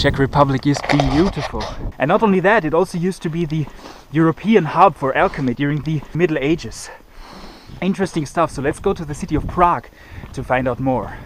Czech Republic is beautiful. And not only that, it also used to be the European hub for alchemy during the Middle Ages. Interesting stuff, so let's go to the city of Prague to find out more.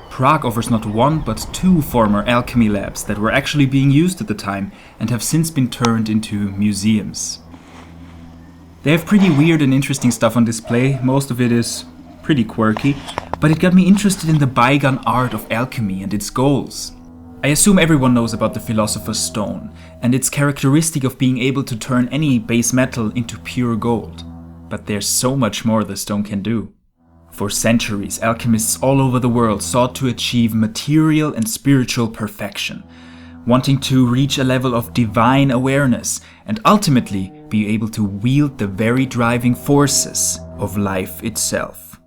Prague offers not one but two former alchemy labs that were actually being used at the time and have since been turned into museums. They have pretty weird and interesting stuff on display, most of it is pretty quirky, but it got me interested in the bygone art of alchemy and its goals. I assume everyone knows about the Philosopher's Stone and its characteristic of being able to turn any base metal into pure gold. But there's so much more the stone can do. For centuries, alchemists all over the world sought to achieve material and spiritual perfection, wanting to reach a level of divine awareness and ultimately be able to wield the very driving forces of life itself.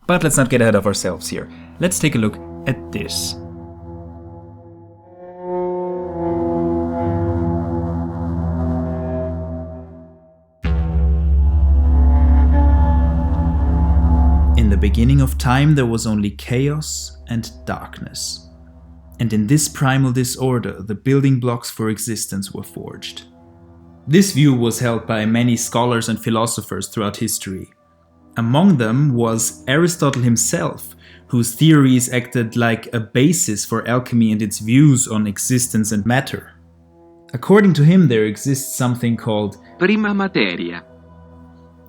But let's not get ahead of ourselves here. Let's take a look at this. In the beginning of time, there was only chaos and darkness. And in this primal disorder, the building blocks for existence were forged. This view was held by many scholars and philosophers throughout history. Among them was Aristotle himself, whose theories acted like a basis for alchemy and its views on existence and matter. According to him, there exists something called Prima Materia,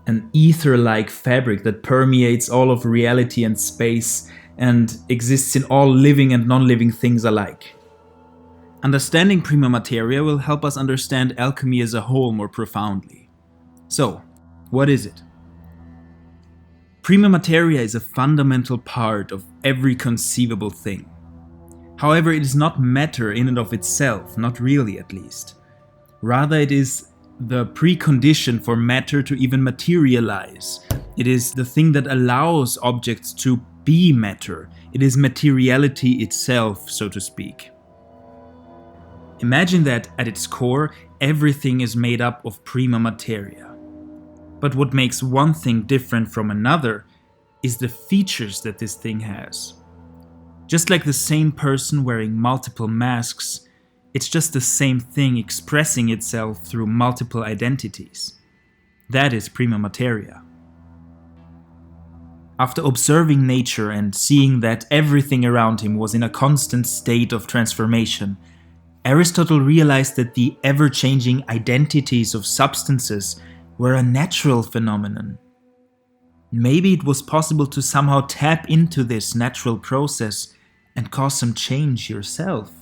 an ether-like fabric that permeates all of reality and space and exists in all living and non-living things alike. Understanding Prima Materia will help us understand alchemy as a whole more profoundly. So, what is it? Prima Materia is a fundamental part of every conceivable thing. However, it is not matter in and of itself, not really at least. Rather, it is the precondition for matter to even materialize. It is the thing that allows objects to be matter. It is materiality itself, so to speak. Imagine that at its core, everything is made up of prima materia. But what makes one thing different from another is the features that this thing has. Just like the same person wearing multiple masks, it's just the same thing expressing itself through multiple identities. That is prima materia. After observing nature and seeing that everything around him was in a constant state of transformation, Aristotle realized that the ever-changing identities of substances were a natural phenomenon. Maybe it was possible to somehow tap into this natural process and cause some change yourself.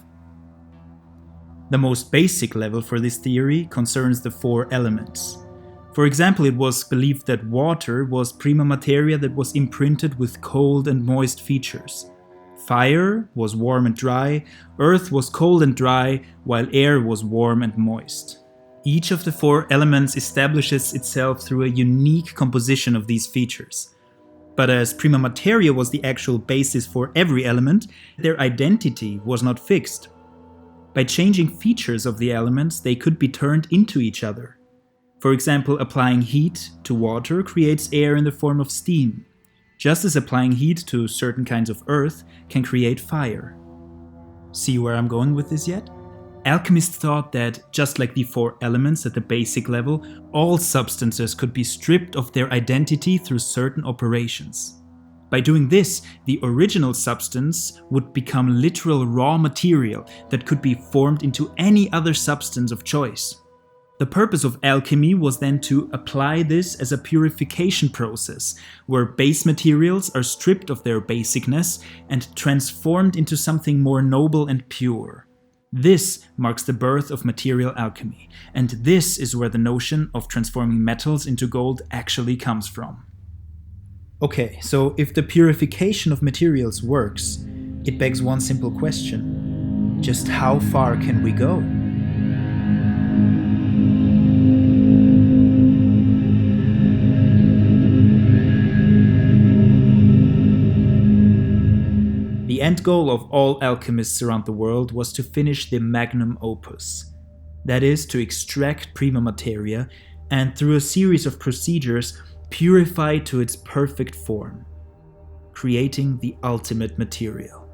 The most basic level for this theory concerns the four elements. For example, it was believed that water was prima materia that was imprinted with cold and moist features. Fire was warm and dry, earth was cold and dry, while air was warm and moist. Each of the four elements establishes itself through a unique composition of these features. But as prima materia was the actual basis for every element, their identity was not fixed. By changing features of the elements, they could be turned into each other. For example, applying heat to water creates air in the form of steam, just as applying heat to certain kinds of earth can create fire. See where I'm going with this yet? Alchemists thought that, just like the four elements at the basic level, all substances could be stripped of their identity through certain operations. By doing this, the original substance would become literal raw material that could be formed into any other substance of choice. The purpose of alchemy was then to apply this as a purification process, where base materials are stripped of their basicness and transformed into something more noble and pure. This marks the birth of material alchemy, and this is where the notion of transforming metals into gold actually comes from. Okay, so if the purification of materials works, it begs one simple question. Just how far can we go? The end goal of all alchemists around the world was to finish the magnum opus. That is, to extract prima materia and, through a series of procedures, purify to its perfect form, creating the ultimate material.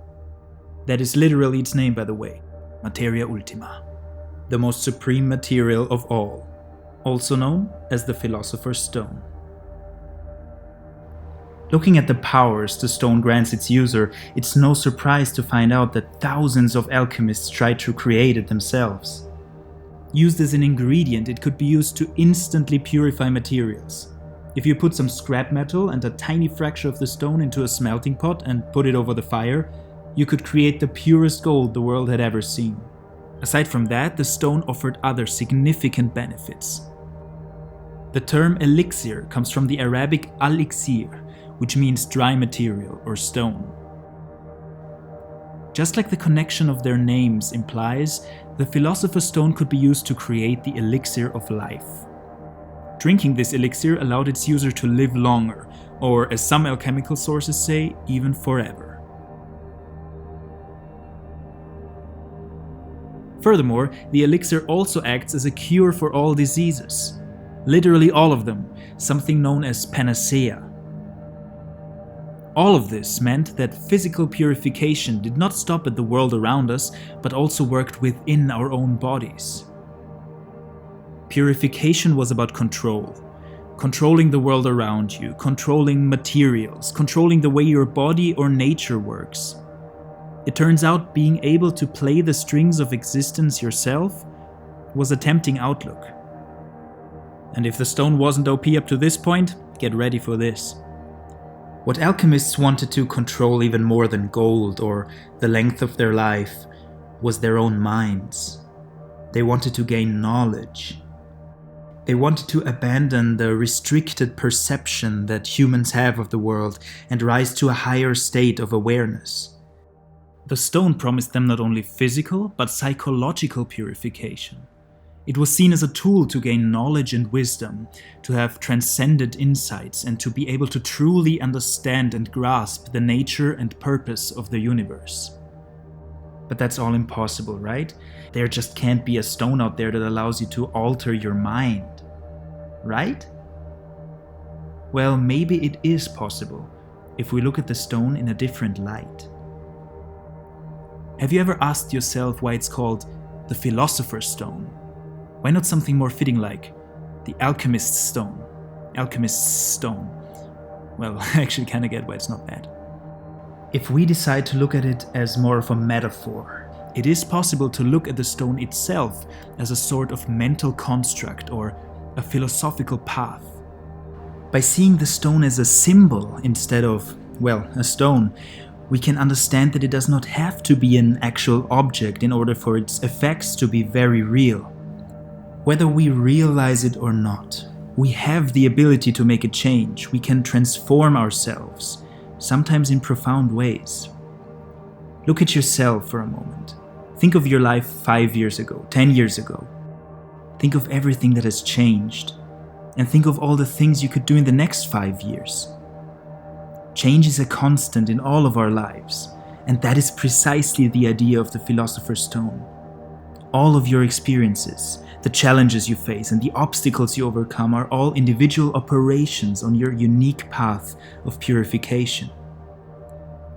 That is literally its name, by the way, Materia Ultima, the most supreme material of all, also known as the Philosopher's Stone. Looking at the powers the stone grants its user, it's no surprise to find out that thousands of alchemists tried to create it themselves. Used as an ingredient, it could be used to instantly purify materials. If you put some scrap metal and a tiny fracture of the stone into a smelting pot and put it over the fire, you could create the purest gold the world had ever seen. Aside from that, the stone offered other significant benefits. The term elixir comes from the Arabic al-iksir, which means dry material or stone. Just like the connection of their names implies, the Philosopher's Stone could be used to create the elixir of life. Drinking this elixir allowed its user to live longer, or as some alchemical sources say, even forever. Furthermore, the elixir also acts as a cure for all diseases. Literally all of them, something known as panacea. All of this meant that physical purification did not stop at the world around us, but also worked within our own bodies. Purification was about control. Controlling the world around you, controlling materials, controlling the way your body or nature works. It turns out being able to play the strings of existence yourself was a tempting outlook. And if the stone wasn't OP up to this point, get ready for this. What alchemists wanted to control even more than gold or the length of their life was their own minds. They wanted to gain knowledge. They wanted to abandon the restricted perception that humans have of the world and rise to a higher state of awareness. The stone promised them not only physical, but psychological purification. It was seen as a tool to gain knowledge and wisdom, to have transcendent insights, and to be able to truly understand and grasp the nature and purpose of the universe. But that's all impossible, right? There just can't be a stone out there that allows you to alter your mind, right? Well, maybe it is possible, if we look at the stone in a different light. Have you ever asked yourself why it's called the Philosopher's Stone? Why not something more fitting like the Alchemist's Stone? Alchemist's Stone. Well, I actually kinda get why it's not that. If we decide to look at it as more of a metaphor, it is possible to look at the stone itself as a sort of mental construct or a philosophical path. By seeing the stone as a symbol instead of, well, a stone, we can understand that it does not have to be an actual object in order for its effects to be very real. Whether we realize it or not, we have the ability to make a change. We can transform ourselves, sometimes in profound ways. Look at yourself for a moment. Think of your life 5 years ago, 10 years ago. Think of everything that has changed, and think of all the things you could do in the next 5 years. Change is a constant in all of our lives, and that is precisely the idea of the Philosopher's Stone. All of your experiences, the challenges you face, and the obstacles you overcome are all individual operations on your unique path of purification.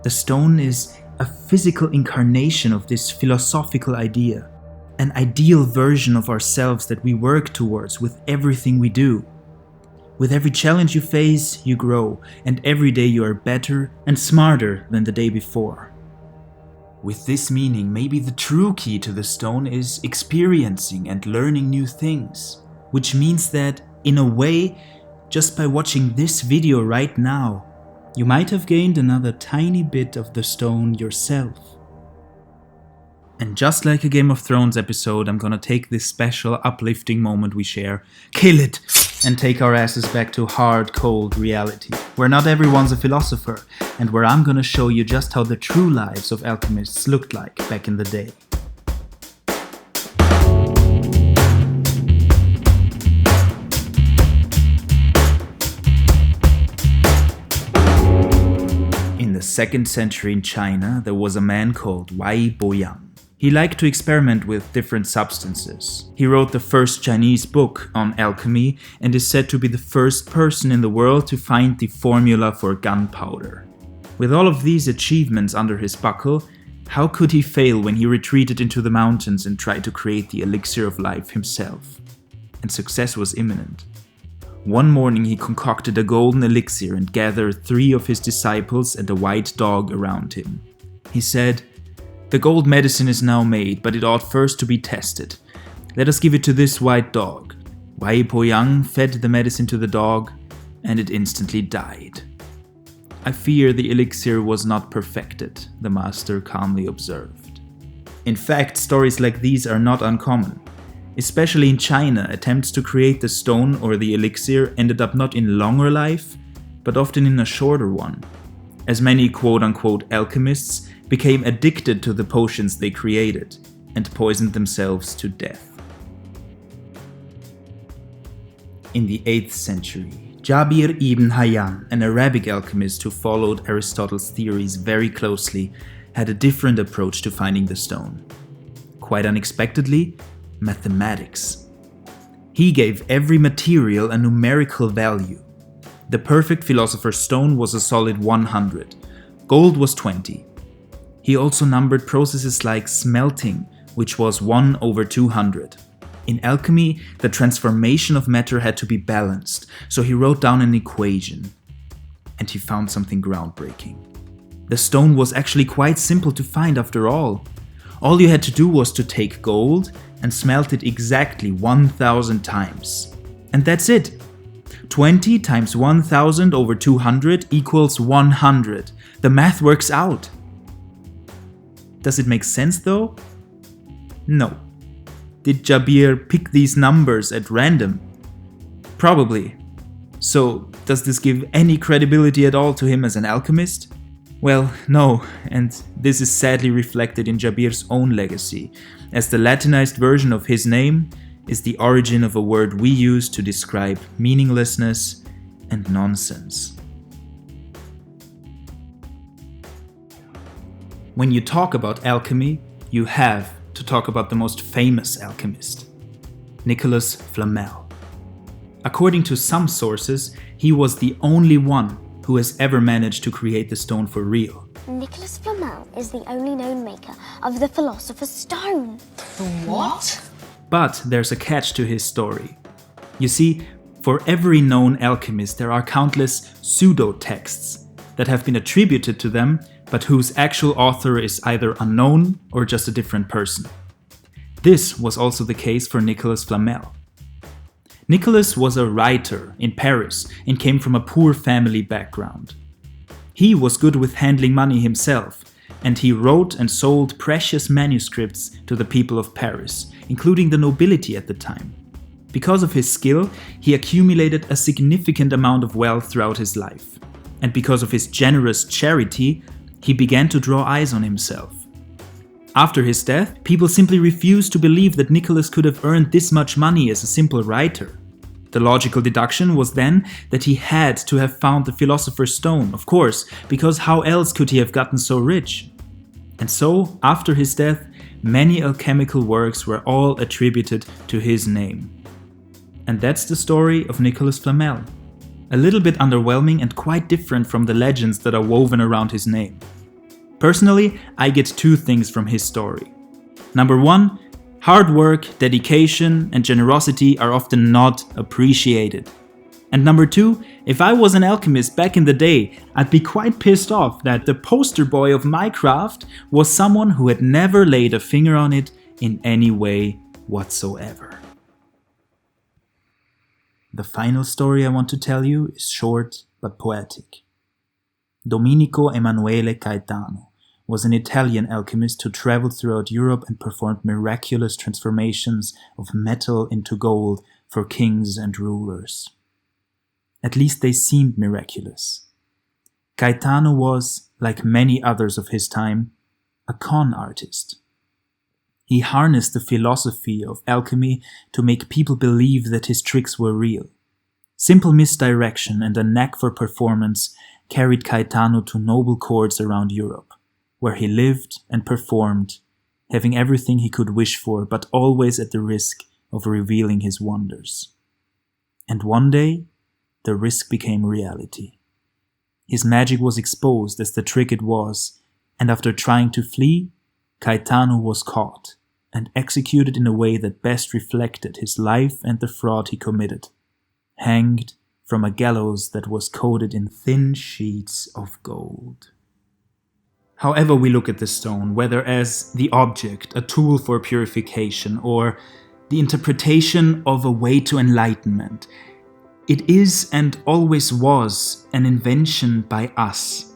The stone is a physical incarnation of this philosophical idea, an ideal version of ourselves that we work towards with everything we do. With every challenge you face, you grow, and every day you are better and smarter than the day before. With this meaning, maybe the true key to the stone is experiencing and learning new things, which means that, in a way, just by watching this video right now, you might have gained another tiny bit of the stone yourself. And just like a Game of Thrones episode, I'm gonna take this special uplifting moment we share, kill it, and take our asses back to hard, cold reality, where not everyone's a philosopher, and where I'm gonna show you just how the true lives of alchemists looked like back in the day. In the 2nd century in China, there was a man called Wei Boyang. He liked to experiment with different substances. He wrote the first Chinese book on alchemy and is said to be the first person in the world to find the formula for gunpowder. With all of these achievements under his buckle, How could he fail when he retreated into the mountains and tried to create the elixir of life himself? And success was imminent. One morning he concocted a golden elixir and gathered 3 of his disciples and a white dog around him. He said, "The gold medicine is now made, but it ought first to be tested. Let us give it to this white dog." Wai Po Yang fed the medicine to the dog, and it instantly died. "I fear the elixir was not perfected," the master calmly observed. In fact, stories like these are not uncommon. Especially in China, attempts to create the stone or the elixir ended up not in longer life, but often in a shorter one, as many quote-unquote alchemists became addicted to the potions they created and poisoned themselves to death. In the 8th century, Jabir ibn Hayyan, an Arabic alchemist who followed Aristotle's theories very closely, had a different approach to finding the stone. Quite unexpectedly, mathematics. He gave every material a numerical value. The perfect Philosopher's Stone was a solid 100. Gold was 20. He also numbered processes like smelting, which was 1/200. In alchemy, the transformation of matter had to be balanced, so he wrote down an equation. And he found something groundbreaking. The stone was actually quite simple to find after all. All you had to do was to take gold and smelt it exactly 1,000 times. And that's it. 20 times 1,000 over 200 equals 100. The math works out. Does it make sense though? No. Did Jabir pick these numbers at random? Probably. So, does this give any credibility at all to him as an alchemist? Well, no, and this is sadly reflected in Jabir's own legacy, as the Latinized version of his name is the origin of a word we use to describe meaninglessness and nonsense. When you talk about alchemy, you have to talk about the most famous alchemist, Nicholas Flamel. According to some sources, he was the only one who has ever managed to create the stone for real. Nicholas Flamel is the only known maker of the Philosopher's Stone. What? But there's a catch to his story. You see, for every known alchemist there are countless pseudo-texts that have been attributed to them, but whose actual author is either unknown or just a different person. This was also the case for Nicholas Flamel. Nicholas was a writer in Paris and came from a poor family background. He was good with handling money himself, and he wrote and sold precious manuscripts to the people of Paris, including the nobility at the time. Because of his skill, he accumulated a significant amount of wealth throughout his life. And because of his generous charity, he began to draw eyes on himself. After his death, people simply refused to believe that Nicholas could have earned this much money as a simple writer. The logical deduction was then that he had to have found the Philosopher's Stone, of course, because how else could he have gotten so rich? And so, after his death, many alchemical works were all attributed to his name. And that's the story of Nicholas Flamel. A little bit underwhelming and quite different from the legends that are woven around his name. Personally, I get two things from his story. Number one, hard work, dedication, and generosity are often not appreciated. And number two, if I was an alchemist back in the day, I'd be quite pissed off that the poster boy of my craft was someone who had never laid a finger on it in any way whatsoever. The final story I want to tell you is short but poetic. Domenico Emanuele Gaetano was an Italian alchemist who traveled throughout Europe and performed miraculous transformations of metal into gold for kings and rulers. At least they seemed miraculous. Gaetano was, like many others of his time, a con artist. He harnessed the philosophy of alchemy to make people believe that his tricks were real. Simple misdirection and a knack for performance carried Gaetano to noble courts around Europe, where he lived and performed, having everything he could wish for, but always at the risk of revealing his wonders. And one day, the risk became reality. His magic was exposed as the trick it was, and after trying to flee, Caetano was caught and executed in a way that best reflected his life and the fraud he committed, hanged from a gallows that was coated in thin sheets of gold. However we look at the stone, whether as the object, a tool for purification, or the interpretation of a way to enlightenment, it is and always was an invention by us.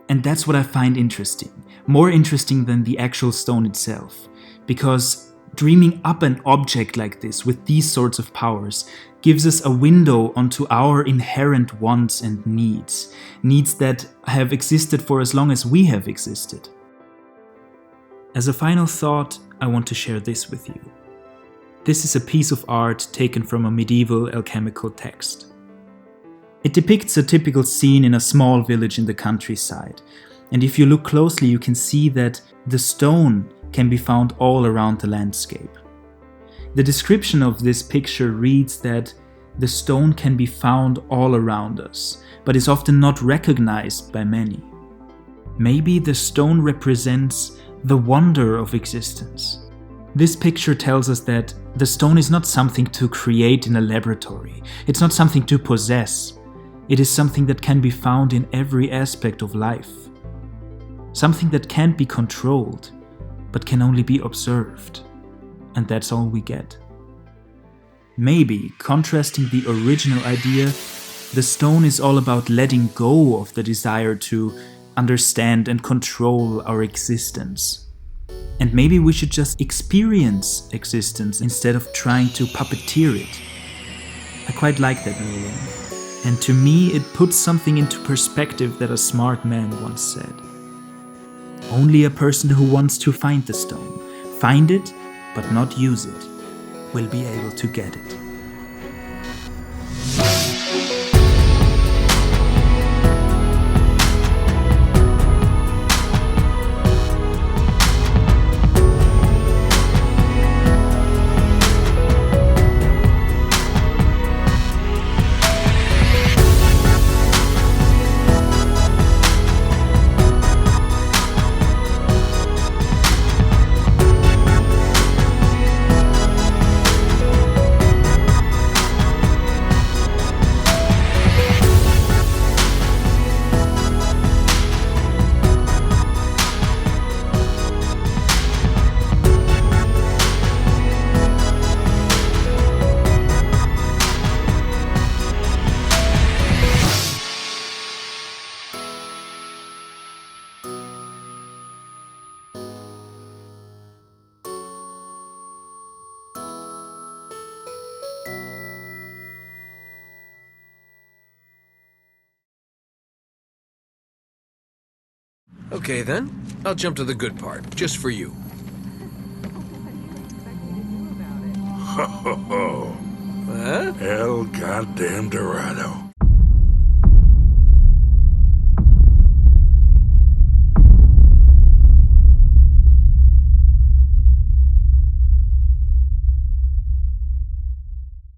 And that's what I find interesting, more interesting than the actual stone itself, because dreaming up an object like this with these sorts of powers gives us a window onto our inherent wants and needs that have existed for as long as we have existed. As a final thought, I want to share this with you. This is a piece of art taken from a medieval alchemical text. It depicts a typical scene in a small village in the countryside, and if you look closely you can see that the stone can be found all around the landscape. The description of this picture reads that the stone can be found all around us, but is often not recognized by many. Maybe the stone represents the wonder of existence. This picture tells us that the stone is not something to create in a laboratory. It's not something to possess. It is something that can be found in every aspect of life. Something that can't be controlled, but can only be observed. And that's all we get. Maybe, contrasting the original idea, the stone is all about letting go of the desire to understand and control our existence. And maybe we should just experience existence instead of trying to puppeteer it. I quite like that meaning. And to me, it puts something into perspective that a smart man once said. Only a person who wants to find the stone, find it, but not use it, will be able to get it. Okay then, I'll jump to the good part, just for you. Ho ho ho. Huh? El goddamn Dorado.